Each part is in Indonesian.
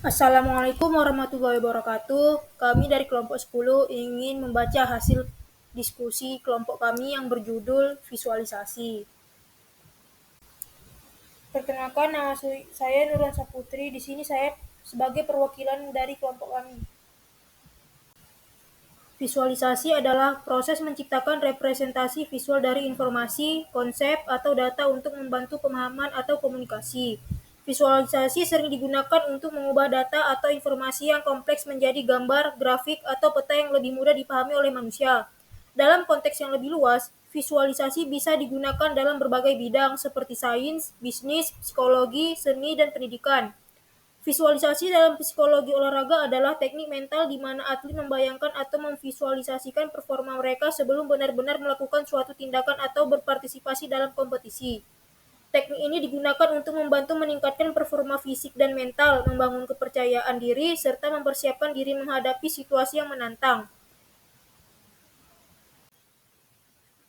Assalamualaikum warahmatullahi wabarakatuh. Kami dari kelompok 10 ingin membaca hasil diskusi kelompok kami yang berjudul visualisasi. Perkenalkan, nama saya Nurlansa Putri. Di sini saya sebagai perwakilan dari kelompok kami. Visualisasi adalah proses menciptakan representasi visual dari informasi, konsep, atau data untuk membantu pemahaman atau komunikasi. Visualisasi sering digunakan untuk mengubah data atau informasi yang kompleks menjadi gambar, grafik, atau peta yang lebih mudah dipahami oleh manusia. Dalam konteks yang lebih luas, visualisasi bisa digunakan dalam berbagai bidang seperti sains, bisnis, psikologi, seni, dan pendidikan. Visualisasi dalam psikologi olahraga adalah teknik mental di mana atlet membayangkan atau memvisualisasikan performa mereka sebelum benar-benar melakukan suatu tindakan atau berpartisipasi dalam kompetisi. Teknik ini digunakan untuk membantu meningkatkan performa fisik dan mental, membangun kepercayaan diri, serta mempersiapkan diri menghadapi situasi yang menantang.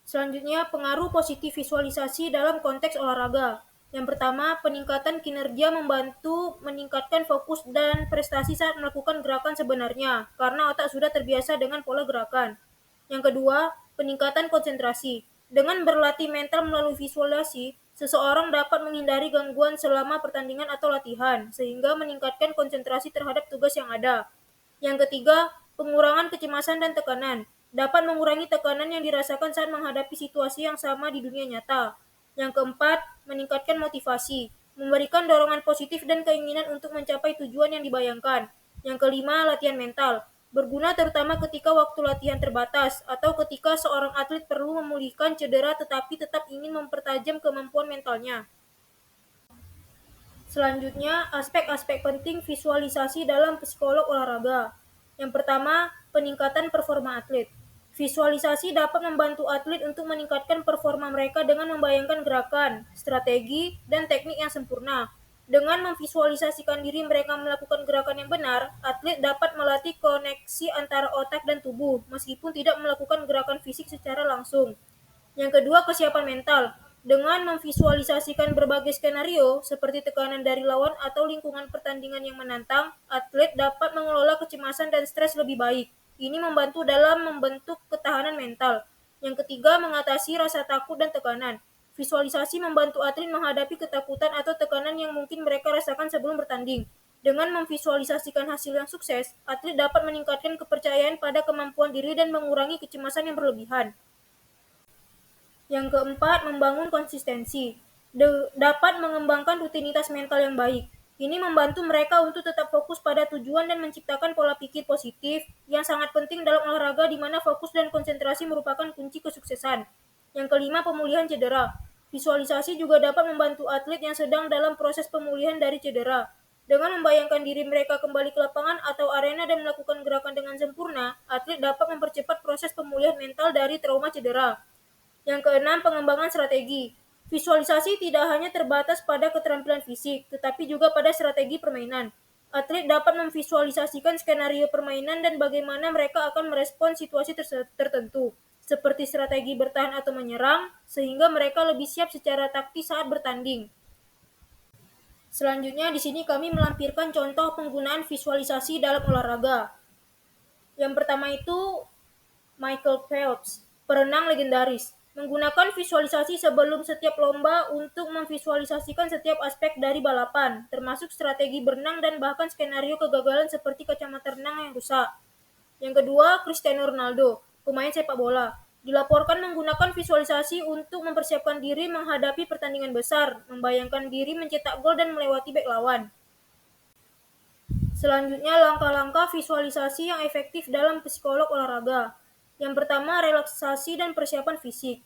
Selanjutnya, pengaruh positif visualisasi dalam konteks olahraga. Yang pertama, peningkatan kinerja membantu meningkatkan fokus dan prestasi saat melakukan gerakan sebenarnya, karena otak sudah terbiasa dengan pola gerakan. Yang kedua, peningkatan konsentrasi. Dengan berlatih mental melalui visualisasi, seseorang dapat menghindari gangguan selama pertandingan atau latihan, sehingga meningkatkan konsentrasi terhadap tugas yang ada. Yang ketiga, pengurangan kecemasan dan tekanan. Dapat mengurangi tekanan yang dirasakan saat menghadapi situasi yang sama di dunia nyata. Yang keempat, meningkatkan motivasi. Memberikan dorongan positif dan keinginan untuk mencapai tujuan yang dibayangkan. Yang kelima, latihan mental. Berguna terutama ketika waktu latihan terbatas atau ketika seorang atlet perlu memulihkan cedera tetapi tetap ingin mempertajam kemampuan mentalnya. Selanjutnya, aspek-aspek penting visualisasi dalam psikolog olahraga. Yang pertama, peningkatan performa atlet. Visualisasi dapat membantu atlet untuk meningkatkan performa mereka dengan membayangkan gerakan, strategi, dan teknik yang sempurna. Dengan memvisualisasikan diri mereka melakukan gerakan yang benar, atlet dapat melatih koneksi antara otak dan tubuh, meskipun tidak melakukan gerakan fisik secara langsung. Yang kedua, kesiapan mental. Dengan memvisualisasikan berbagai skenario, seperti tekanan dari lawan atau lingkungan pertandingan yang menantang, atlet dapat mengelola kecemasan dan stres lebih baik. Ini membantu dalam membentuk ketahanan mental. Yang ketiga, mengatasi rasa takut dan tekanan. Visualisasi membantu atlet menghadapi ketakutan atau tekanan yang mungkin mereka rasakan sebelum bertanding. Dengan memvisualisasikan hasil yang sukses, atlet dapat meningkatkan kepercayaan pada kemampuan diri dan mengurangi kecemasan yang berlebihan. Yang keempat, membangun konsistensi. Dapat mengembangkan rutinitas mental yang baik. Ini membantu mereka untuk tetap fokus pada tujuan dan menciptakan pola pikir positif yang sangat penting dalam olahraga di mana fokus dan konsentrasi merupakan kunci kesuksesan. Yang kelima, pemulihan cedera. Visualisasi juga dapat membantu atlet yang sedang dalam proses pemulihan dari cedera. Dengan membayangkan diri mereka kembali ke lapangan atau arena dan melakukan gerakan dengan sempurna, atlet dapat mempercepat proses pemulihan mental dari trauma cedera. Yang keenam, pengembangan strategi. Visualisasi tidak hanya terbatas pada keterampilan fisik, tetapi juga pada strategi permainan. Atlet dapat memvisualisasikan skenario permainan dan bagaimana mereka akan merespon situasi tertentu, seperti strategi bertahan atau menyerang, sehingga mereka lebih siap secara taktis saat bertanding. Selanjutnya, di sini kami melampirkan contoh penggunaan visualisasi dalam olahraga. Yang pertama itu Michael Phelps, perenang legendaris, menggunakan visualisasi sebelum setiap lomba untuk memvisualisasikan setiap aspek dari balapan, termasuk strategi berenang dan bahkan skenario kegagalan seperti kacamata renang yang rusak. Yang kedua, Cristiano Ronaldo, pemain sepak bola, dilaporkan menggunakan visualisasi untuk mempersiapkan diri menghadapi pertandingan besar, membayangkan diri mencetak gol dan melewati bek lawan. Selanjutnya, langkah-langkah visualisasi yang efektif dalam psikolog olahraga. Yang pertama, relaksasi dan persiapan fisik.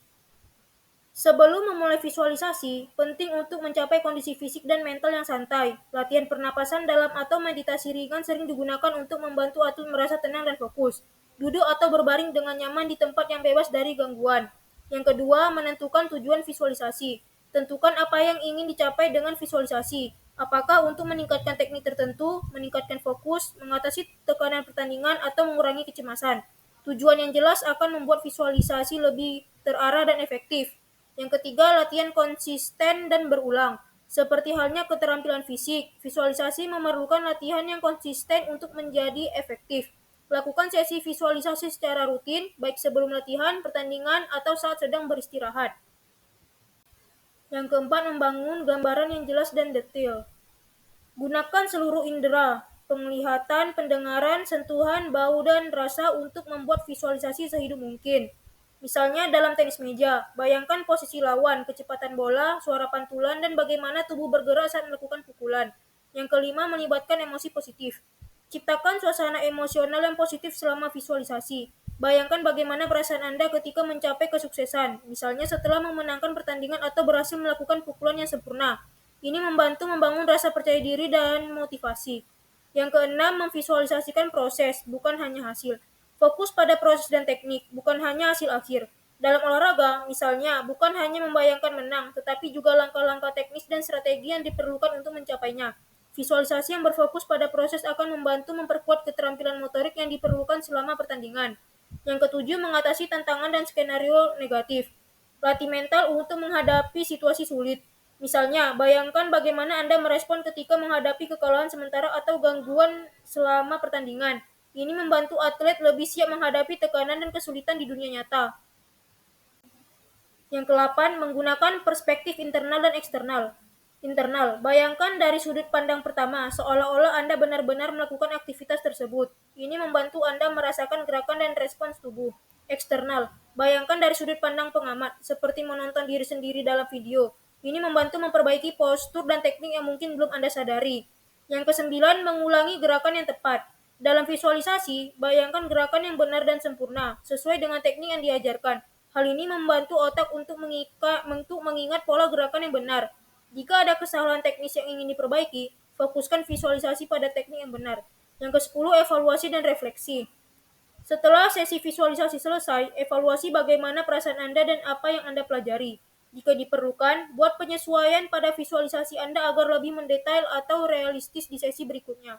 Sebelum memulai visualisasi, penting untuk mencapai kondisi fisik dan mental yang santai. Latihan pernapasan dalam atau meditasi ringan sering digunakan untuk membantu atlet merasa tenang dan fokus. Duduk atau berbaring dengan nyaman di tempat yang bebas dari gangguan. Yang kedua, menentukan tujuan visualisasi. Tentukan apa yang ingin dicapai dengan visualisasi. Apakah untuk meningkatkan teknik tertentu, meningkatkan fokus, mengatasi tekanan pertandingan, atau mengurangi kecemasan. Tujuan yang jelas akan membuat visualisasi lebih terarah dan efektif. Yang ketiga, latihan konsisten dan berulang. Seperti halnya keterampilan fisik, visualisasi memerlukan latihan yang konsisten untuk menjadi efektif. Lakukan sesi visualisasi secara rutin, baik sebelum latihan, pertandingan, atau saat sedang beristirahat. Yang keempat, membangun gambaran yang jelas dan detail. Gunakan seluruh indera, penglihatan, pendengaran, sentuhan, bau, dan rasa untuk membuat visualisasi sehidup mungkin. Misalnya dalam tenis meja, bayangkan posisi lawan, kecepatan bola, suara pantulan, dan bagaimana tubuh bergerak saat melakukan pukulan. Yang kelima, melibatkan emosi positif. Ciptakan suasana emosional yang positif selama visualisasi. Bayangkan bagaimana perasaan Anda ketika mencapai kesuksesan, misalnya setelah memenangkan pertandingan atau berhasil melakukan pukulan yang sempurna. Ini membantu membangun rasa percaya diri dan motivasi. Yang keenam, memvisualisasikan proses, bukan hanya hasil. Fokus pada proses dan teknik, bukan hanya hasil akhir. Dalam olahraga, misalnya, bukan hanya membayangkan menang, tetapi juga langkah-langkah teknis dan strategi yang diperlukan untuk mencapainya. Visualisasi yang berfokus pada proses akan membantu memperkuat keterampilan motorik yang diperlukan selama pertandingan. Yang ketujuh, mengatasi tantangan dan skenario negatif. Latih mental untuk menghadapi situasi sulit. Misalnya, bayangkan bagaimana Anda merespon ketika menghadapi kekalahan sementara atau gangguan selama pertandingan. Ini membantu atlet lebih siap menghadapi tekanan dan kesulitan di dunia nyata. Yang ke-8, menggunakan perspektif internal dan eksternal. Internal, bayangkan dari sudut pandang pertama, seolah-olah Anda benar-benar melakukan aktivitas tersebut. Ini membantu Anda merasakan gerakan dan respons tubuh. Eksternal, bayangkan dari sudut pandang pengamat, seperti menonton diri sendiri dalam video. Ini membantu memperbaiki postur dan teknik yang mungkin belum Anda sadari. Yang ke-9, mengulangi gerakan yang tepat. Dalam visualisasi, bayangkan gerakan yang benar dan sempurna, sesuai dengan teknik yang diajarkan. Hal ini membantu otak untuk mengingat pola gerakan yang benar. Jika ada kesalahan teknis yang ingin diperbaiki, fokuskan visualisasi pada teknik yang benar. Yang ke-10, evaluasi dan refleksi. Setelah sesi visualisasi selesai, evaluasi bagaimana perasaan Anda dan apa yang Anda pelajari. Jika diperlukan, buat penyesuaian pada visualisasi Anda agar lebih mendetail atau realistis di sesi berikutnya.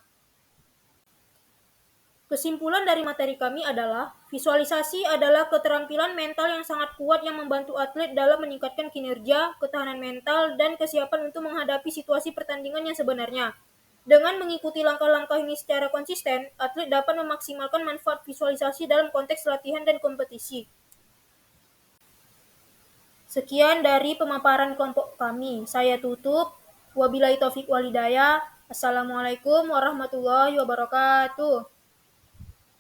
Kesimpulan dari materi kami adalah, visualisasi adalah keterampilan mental yang sangat kuat yang membantu atlet dalam meningkatkan kinerja, ketahanan mental, dan kesiapan untuk menghadapi situasi pertandingan yang sebenarnya. Dengan mengikuti langkah-langkah ini secara konsisten, atlet dapat memaksimalkan manfaat visualisasi dalam konteks latihan dan kompetisi. Sekian dari pemaparan kelompok kami. Saya tutup. Wabillahi taufik walhidayah. Assalamualaikum warahmatullahi wabarakatuh.